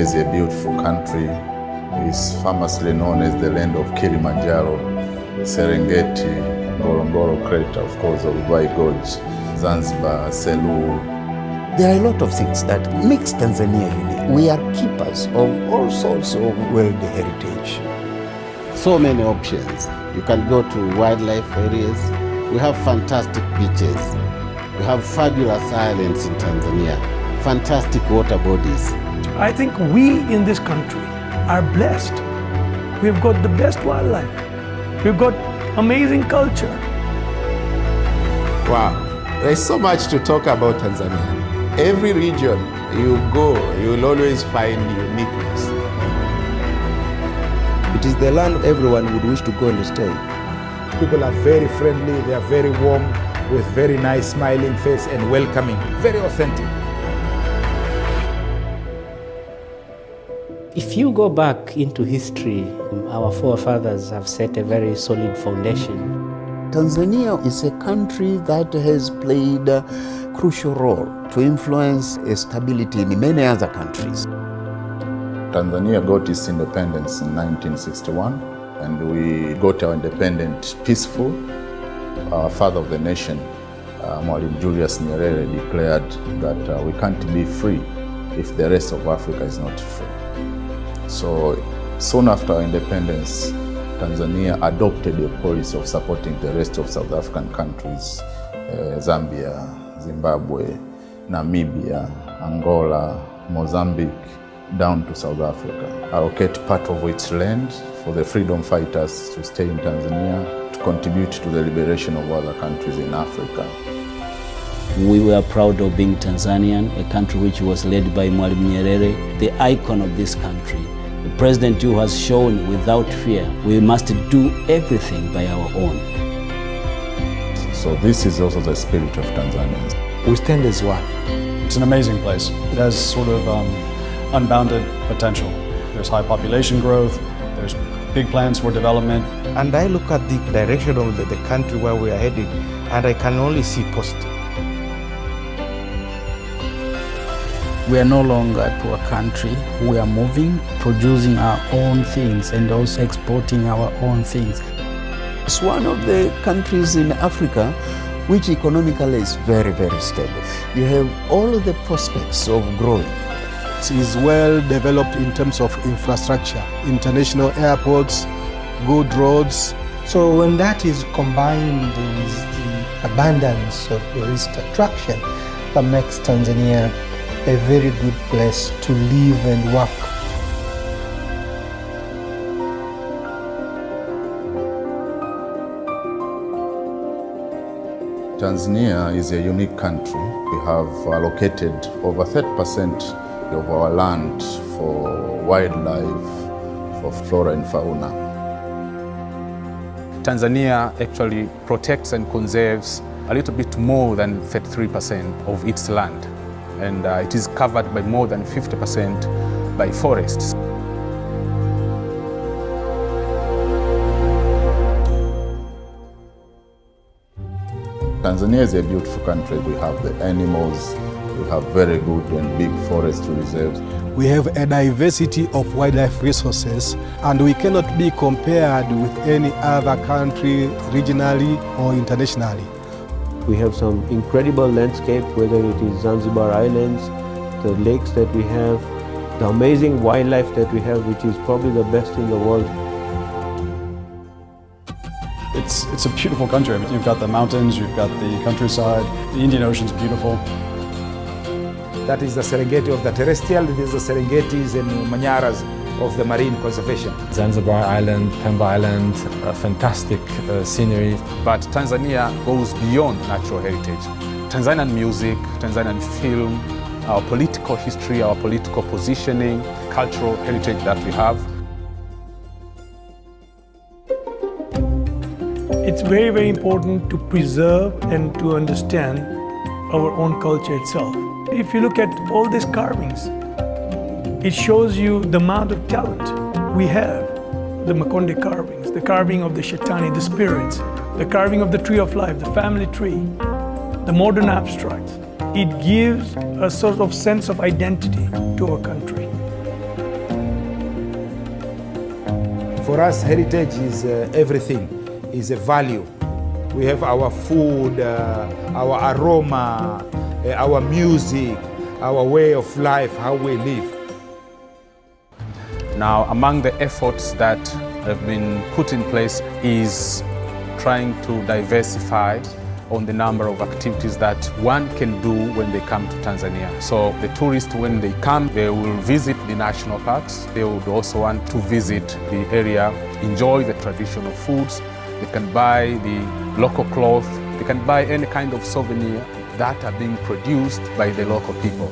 is a beautiful country. It's famously known as the land of Kilimanjaro, Serengeti, Ngorongoro Crater, of course, Olduvai Gorge, Zanzibar, Selous. There are a lot of things that makes Tanzania unique. We are keepers of all sorts of world heritage. So many options. You can go to wildlife areas. We have fantastic beaches. We have fabulous islands in Tanzania, fantastic water bodies. I think we in this country are blessed. We've got the best wildlife. We've got amazing culture. Wow, there's so much to talk about Tanzania. Every region you go, you will always find uniqueness. It is the land everyone would wish to go and stay. People are very friendly, they are very warm, with very nice smiling face and welcoming, very authentic. If you go back into history, our forefathers have set a very solid foundation. Tanzania is a country that has played a crucial role to influence stability in many other countries. Tanzania got its independence in 1961, and we got our independence peaceful. Our father of the nation, Mwalimu Julius Nyerere, declared that we can't be free if the rest of Africa is not free. So soon after our independence, Tanzania adopted a policy of supporting the rest of South African countries, Zambia, Zimbabwe, Namibia, Angola, Mozambique, down to South Africa. Allocate part of its land for the freedom fighters to stay in Tanzania, to contribute to the liberation of other countries in Africa. We were proud of being Tanzanian, a country which was led by Mwalimu Nyerere, the icon of this country. The president who has shown without fear, we must do everything by our own. So this is also the spirit of Tanzanians. We stand as one. It's an amazing place. It has sort of unbounded potential. There's high population growth, there's big plans for development. And I look at the direction of the country where we are headed, and I can only see positive. We are no longer a poor country. We are moving, producing our own things and also exporting our own things. It's one of the countries in Africa which economically is very, very stable. You have all of the prospects of growing. It is well developed in terms of infrastructure, international airports, good roads. So when that is combined with the abundance of tourist attraction, that makes Tanzania a very good place to live and work. Tanzania is a unique country. We have allocated over 30% of our land for wildlife, for flora and fauna. Tanzania actually protects and conserves a little bit more than 33% of its land. And it is covered by more than 50% by forests. Tanzania is a beautiful country. We have the animals, we have very good and big forest reserves. We have a diversity of wildlife resources, and we cannot be compared with any other country regionally or internationally. We have some incredible landscape, whether it is Zanzibar Islands, the lakes that we have, the amazing wildlife that we have, which is probably the best in the world. It's a beautiful country. I mean, you've got the mountains, you've got the countryside, the Indian Ocean's beautiful. That is the Serengeti of the terrestrial, it is the Serengetis and Manyaras of the marine conservation. Zanzibar Island, Pemba Island, fantastic scenery. But Tanzania goes beyond natural heritage. Tanzanian music, Tanzanian film, our political history, our political positioning, cultural heritage that we have. It's very, very important to preserve and to understand our own culture itself. If you look at all these carvings, it shows you the amount of talent we have. The Makonde carvings, the carving of the Shetani, the spirits, the carving of the tree of life, the family tree, the modern abstracts. It gives a sort of sense of identity to our country. For us, heritage is everything, is a value. We have our food, our aroma, our music, our way of life, how we live. Now, among the efforts that have been put in place is trying to diversify on the number of activities that one can do when they come to Tanzania. So the tourists, when they come, they will visit the national parks. They would also want to visit the area, enjoy the traditional foods. They can buy the local cloth. They can buy any kind of souvenir that are being produced by the local people.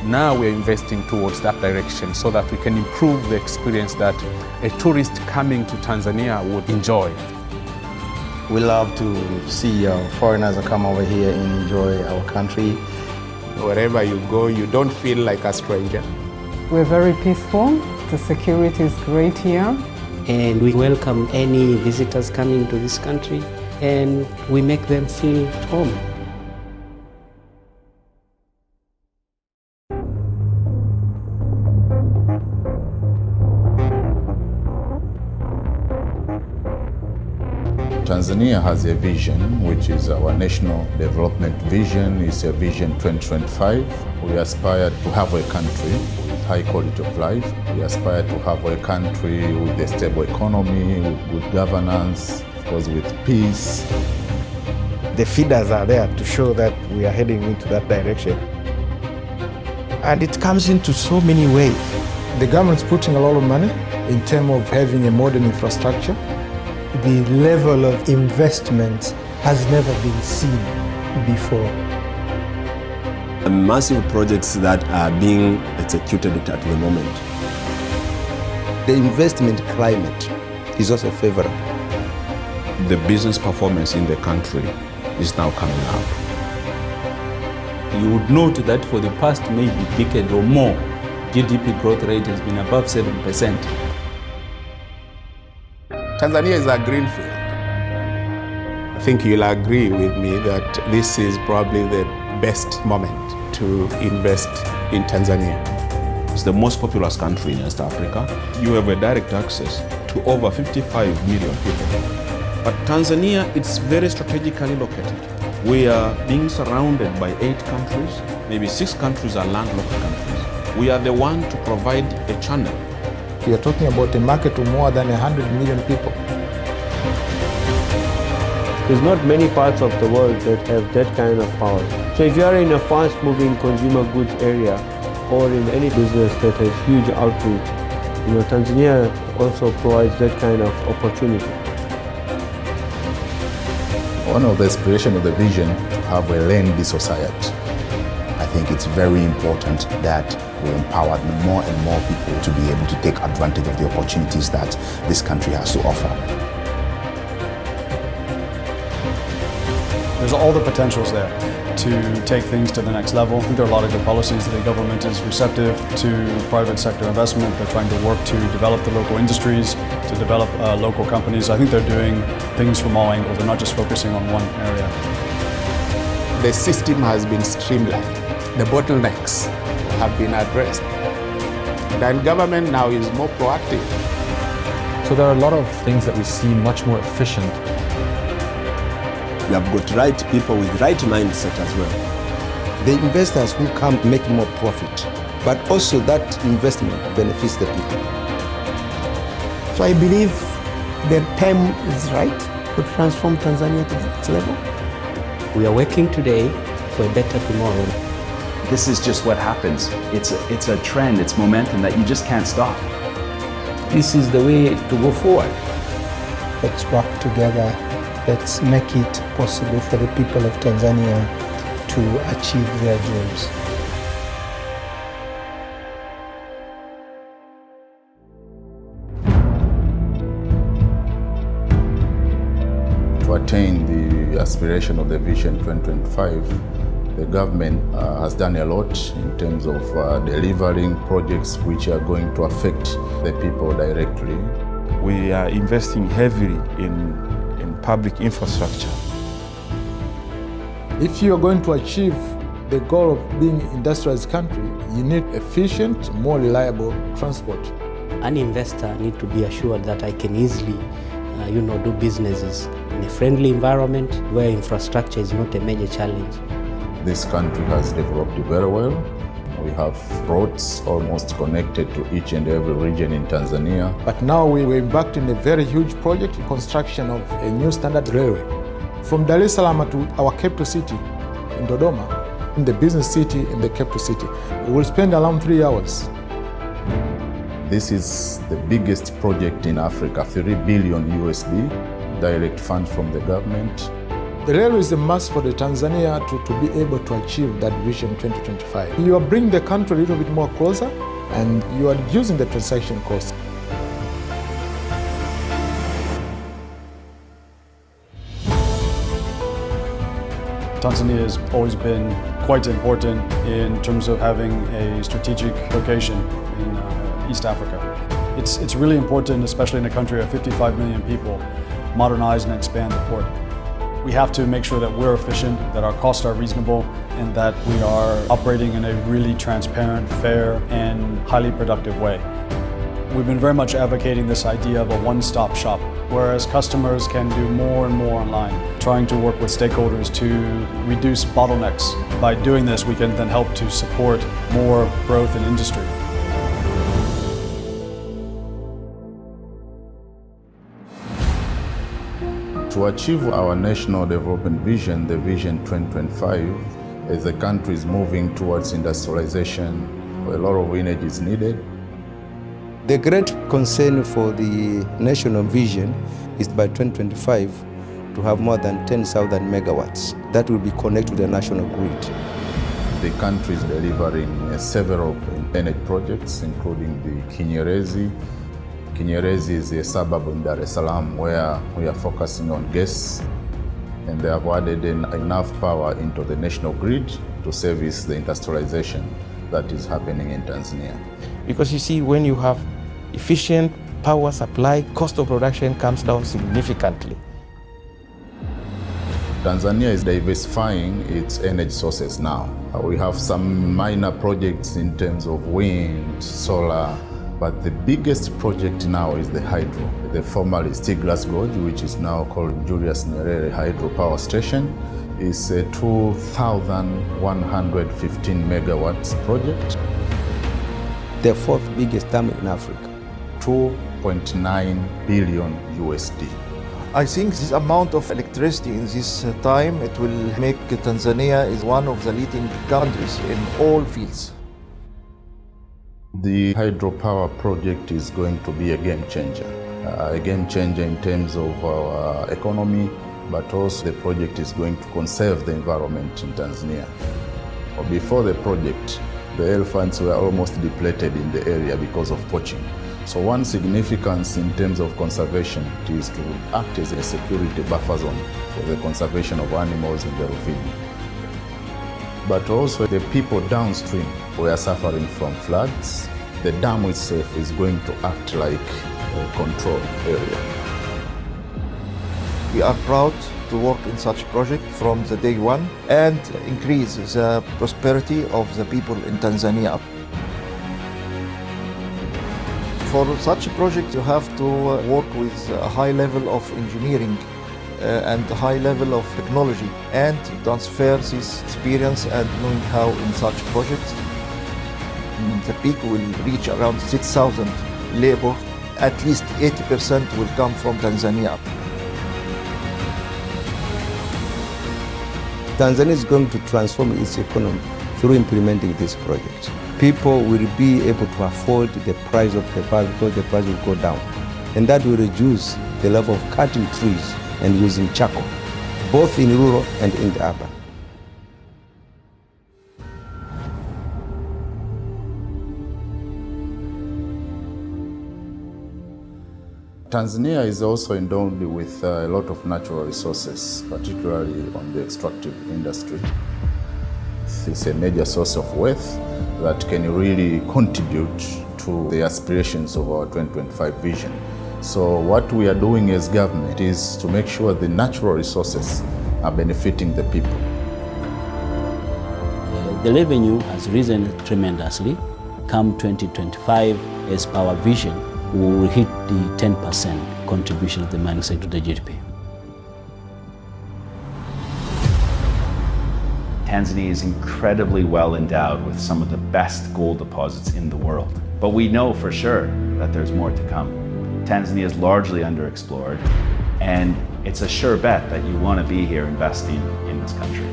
Now we're investing towards that direction so that we can improve the experience that a tourist coming to Tanzania would enjoy. We love to see foreigners come over here and enjoy our country. Wherever you go, you don't feel like a stranger. We're very peaceful. The security is great here. And we welcome any visitors coming to this country, and we make them feel at home. Tanzania has a vision, which is our national development vision. It's a vision 2025. We aspire to have a country with high quality of life. We aspire to have a country with a stable economy, with good governance, of course with peace. The feeders are there to show that we are heading into that direction. And it comes into so many ways. The government's putting a lot of money in terms of having a modern infrastructure. The level of investment has never been seen before. Massive projects that are being executed at the moment. The investment climate is also favorable. The business performance in the country is now coming up. You would note that for the past maybe decade or more, GDP growth rate has been above 7%. Tanzania is a greenfield. I think you'll agree with me that this is probably the best moment to invest in Tanzania. It's the most populous country in East Africa. You have a direct access to over 55 million people. But Tanzania, it's very strategically located. We are being surrounded by 8 countries, maybe 6 countries are landlocked countries. We are the one to provide a channel. We are talking about a market of more than 100 million people. There's not many parts of the world that have that kind of power. So if you are in a fast-moving consumer goods area or in any business that has huge outreach, Tanzania also provides that kind of opportunity. One of the aspirations of the vision to have a land-based society. I think it's very important that we empower more and more people to be able to take advantage of the opportunities that this country has to offer. There's all the potentials there to take things to the next level. I think there are a lot of good policies. The government is receptive to private sector investment. They're trying to work to develop the local industries, to develop local companies. I think they're doing things from all angles. They're not just focusing on one area. The system has been streamlined. The bottlenecks have been addressed. And government now is more proactive. So there are a lot of things that we see much more efficient. We have got right people with right mindset as well. The investors who come make more profit, but also that investment benefits the people. So I believe the time is right to transform Tanzania to the next level. We are working today for a better tomorrow. This is just what happens. It's a trend, it's momentum that you just can't stop. This is the way to go forward. Let's work together. Let's make it possible for the people of Tanzania to achieve their dreams. To attain the aspiration of the Vision 2025, the government has done a lot in terms of delivering projects which are going to affect the people directly. We are investing heavily in public infrastructure. If you are going to achieve the goal of being an industrialized country, you need efficient, more reliable transport. An investor needs to be assured that I can easily do businesses in a friendly environment where infrastructure is not a major challenge. This country has developed very well. We have roads almost connected to each and every region in Tanzania. But now we embarked in a very huge project, construction of a new standard railway. From Dar es Salaam to our capital city in Dodoma, in the business city in the capital city, we will spend around 3 hours. This is the biggest project in Africa, 3 billion USD, direct funds from the government. The railway is a must for the Tanzania to be able to achieve that vision 2025. You are bringing the country a little bit more closer and you are reducing the transaction cost. Tanzania has always been quite important in terms of having a strategic location in East Africa. It's really important, especially in a country of 55 million people, modernize and expand the port. We have to make sure that we're efficient, that our costs are reasonable, and that we are operating in a really transparent, fair, and highly productive way. We've been very much advocating this idea of a one-stop shop, whereas customers can do more and more online, trying to work with stakeholders to reduce bottlenecks. By doing this, we can then help to support more growth in industry. To achieve our national development vision, the Vision 2025, as the country is moving towards industrialization, a lot of energy is needed. The great concern for the national vision is by 2025 to have more than 10,000 megawatts that will be connected to the national grid. The country is delivering several energy projects, including the Kinyerezi. Kinyerezi is a suburb in Dar es Salaam where we are focusing on gas, and they have added enough power into the national grid to service the industrialization that is happening in Tanzania. Because you see, when you have efficient power supply, cost of production comes down significantly. Tanzania is diversifying its energy sources now. We have some minor projects in terms of wind, solar, but the biggest project now is the hydro. The formerly Stiglas Gorge, which is now called Julius Nyerere Hydro Power Station, is a 2,115 megawatts project. The fourth biggest dam in Africa. 2.9 billion USD. I think this amount of electricity in this time, it will make Tanzania is one of the leading countries in all fields. The hydropower project is going to be a game changer in terms of our economy, but also the project is going to conserve the environment in Tanzania. Before the project, the elephants were almost depleted in the area because of poaching. So one significance in terms of conservation is to act as a security buffer zone for the conservation of animals in the Rufiji. But also the people downstream who are suffering from floods. The dam itself is going to act like a control area. We are proud to work in such a project from the day one and increase the prosperity of the people in Tanzania. For such a project, you have to work with a high level of engineering and a high level of technology and transfer this experience and knowing how in such projects. The peak will reach around 6,000 labor. At least 80% will come from Tanzania. Tanzania is going to transform its economy through implementing this project. People will be able to afford the price of the power because the price will go down. And that will reduce the level of cutting trees and using charcoal, both in rural and in the urban. Tanzania is also endowed with a lot of natural resources, particularly on the extractive industry. It's a major source of wealth that can really contribute to the aspirations of our 2025 vision. So what we are doing as government is to make sure the natural resources are benefiting the people. The revenue has risen tremendously. Come 2025, as per our vision, we will hit the 10% contribution of the mining sector to the GDP. Tanzania is incredibly well endowed with some of the best gold deposits in the world. But we know for sure that there's more to come. Tanzania is largely underexplored, and it's a sure bet that you want to be here investing in this country.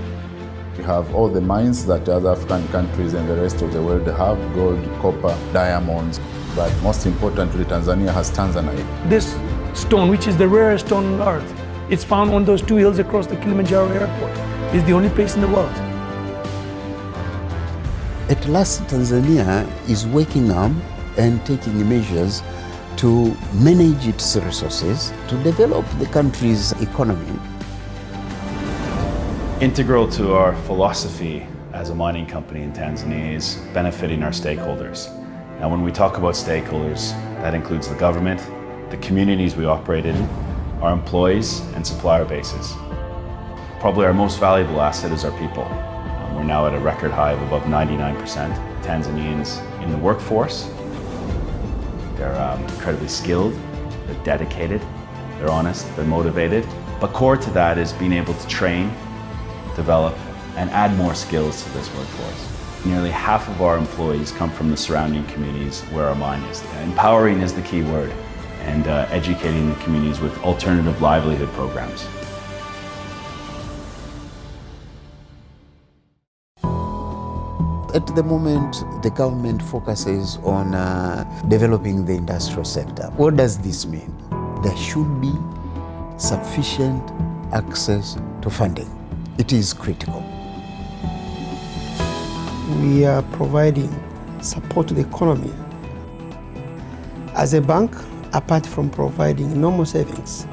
We have all the mines that other African countries and the rest of the world have: gold, copper, diamonds. But most importantly, Tanzania has Tanzanite. This stone, which is the rarest stone on earth, it's found on those 2 hills across the Kilimanjaro airport. It's the only place in the world. At last, Tanzania is waking up and taking measures to manage its resources, to develop the country's economy. Integral to our philosophy as a mining company in Tanzania is benefiting our stakeholders. Now, when we talk about stakeholders, that includes the government, the communities we operate in, our employees, and supplier bases. Probably our most valuable asset is our people. We're now at a record high of above 99% Tanzanians in the workforce. They're incredibly skilled, they're dedicated, they're honest, they're motivated. But core to that is being able to train, develop, and add more skills to this workforce. Nearly half of our employees come from the surrounding communities where our mine is. Empowering is the key word, and educating the communities with alternative livelihood programs. At the moment, the government focuses on developing the industrial sector. What does this mean? There should be sufficient access to funding. It is critical. We are providing support to the economy. As a bank, apart from providing normal savings,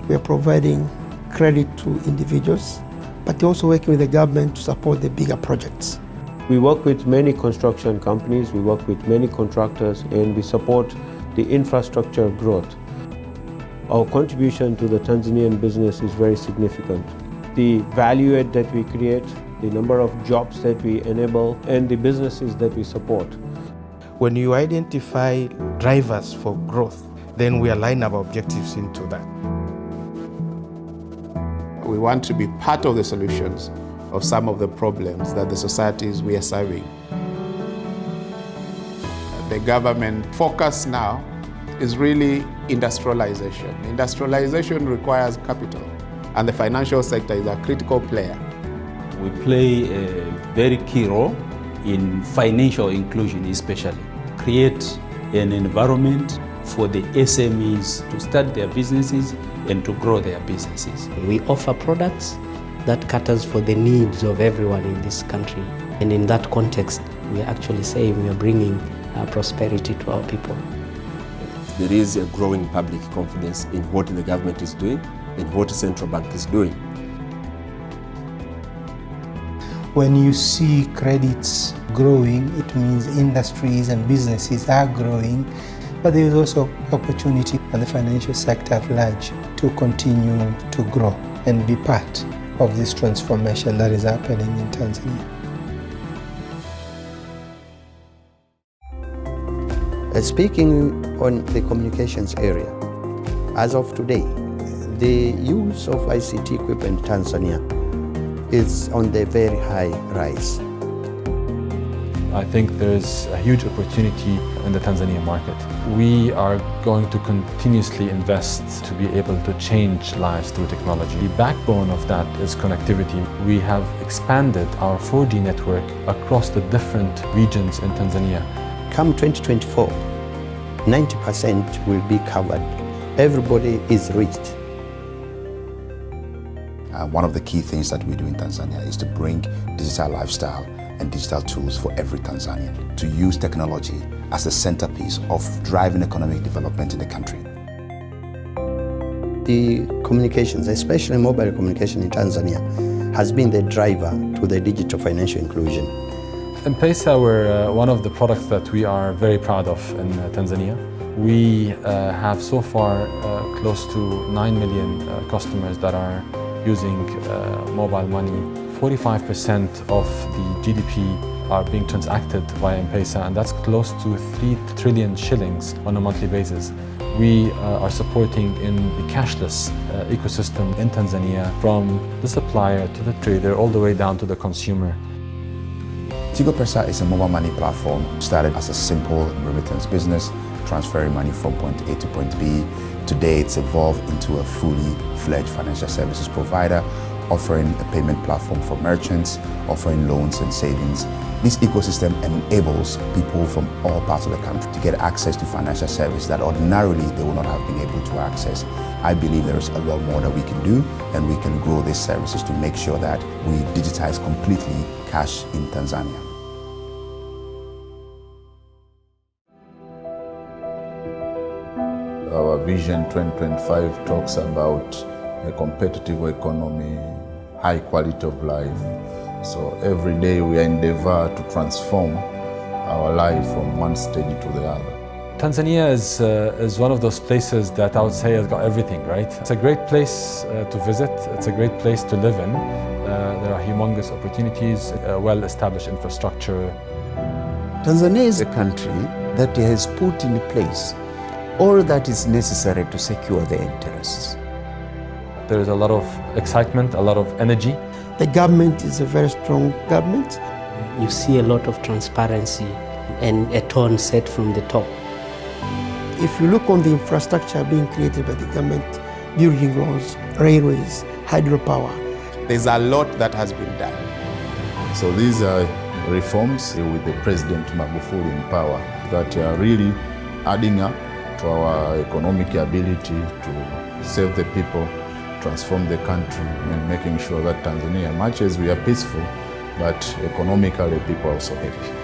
we are providing credit to individuals, but also working with the government to support the bigger projects. We work with many construction companies, we work with many contractors, and we support the infrastructure growth. Our contribution to the Tanzanian business is very significant. The value add that we create, the number of jobs that we enable, and the businesses that we support. When you identify drivers for growth, then we align our objectives into that. We want to be part of the solutions of some of the problems that the societies we are serving. The government focus now is really industrialization. Industrialization requires capital, and the financial sector is a critical player. We play a very key role in financial inclusion, especially. Create an environment for the SMEs to start their businesses and to grow their businesses. We offer products that caters for the needs of everyone in this country. And in that context, we are actually saying we are bringing prosperity to our people. There is a growing public confidence in what the government is doing and what the central bank is doing. When you see credits growing, it means industries and businesses are growing, but there is also opportunity for the financial sector at large to continue to grow and be part of this transformation that is happening in Tanzania. Speaking on the communications area, as of today, the use of ICT equipment in Tanzania is on the very high rise. I think there's a huge opportunity in the Tanzania market. We are going to continuously invest to be able to change lives through technology. The backbone of that is connectivity. We have expanded our 4G network across the different regions in Tanzania. Come 2024, 90% will be covered. Everybody is reached. One of the key things that we do in Tanzania is to bring digital lifestyle and digital tools for every Tanzanian, to use technology as the centerpiece of driving economic development in the country. The communications, especially mobile communication in Tanzania, has been the driver to the digital financial inclusion. M-Pesa were one of the products that we are very proud of in Tanzania. We have so far close to 9 million customers that are using mobile money. 45% of the GDP are being transacted via M-Pesa, and that's close to 3 trillion shillings on a monthly basis. We are supporting in the cashless ecosystem in Tanzania, from the supplier to the trader, all the way down to the consumer. Tigo Pesa is a mobile money platform started as a simple remittance business, transferring money from point A to point B. Today, it's evolved into a fully fledged financial services provider, offering a payment platform for merchants, offering loans and savings. This ecosystem enables people from all parts of the country to get access to financial services that ordinarily they would not have been able to access. I believe there is a lot more that we can do, and we can grow these services to make sure that we digitize completely cash in Tanzania. Our Vision 2025 talks about a competitive economy, high quality of life. So every day we endeavor to transform our life from one stage to the other. Tanzania is one of those places that I would say has got everything, right? It's a great place to visit. It's a great place to live in. There are humongous opportunities, well-established infrastructure. Tanzania is a country that has put in place all that is necessary to secure their interests. There is a lot of excitement, a lot of energy. The government is a very strong government. You see a lot of transparency and a tone set from the top. If you look on the infrastructure being created by the government, building roads, railways, hydropower, there's a lot that has been done. So these are reforms with the President Magufuli in power that are really adding up to our economic ability to serve the people, transform the country, and making sure that Tanzania, much as we are peaceful, but economically people are also happy.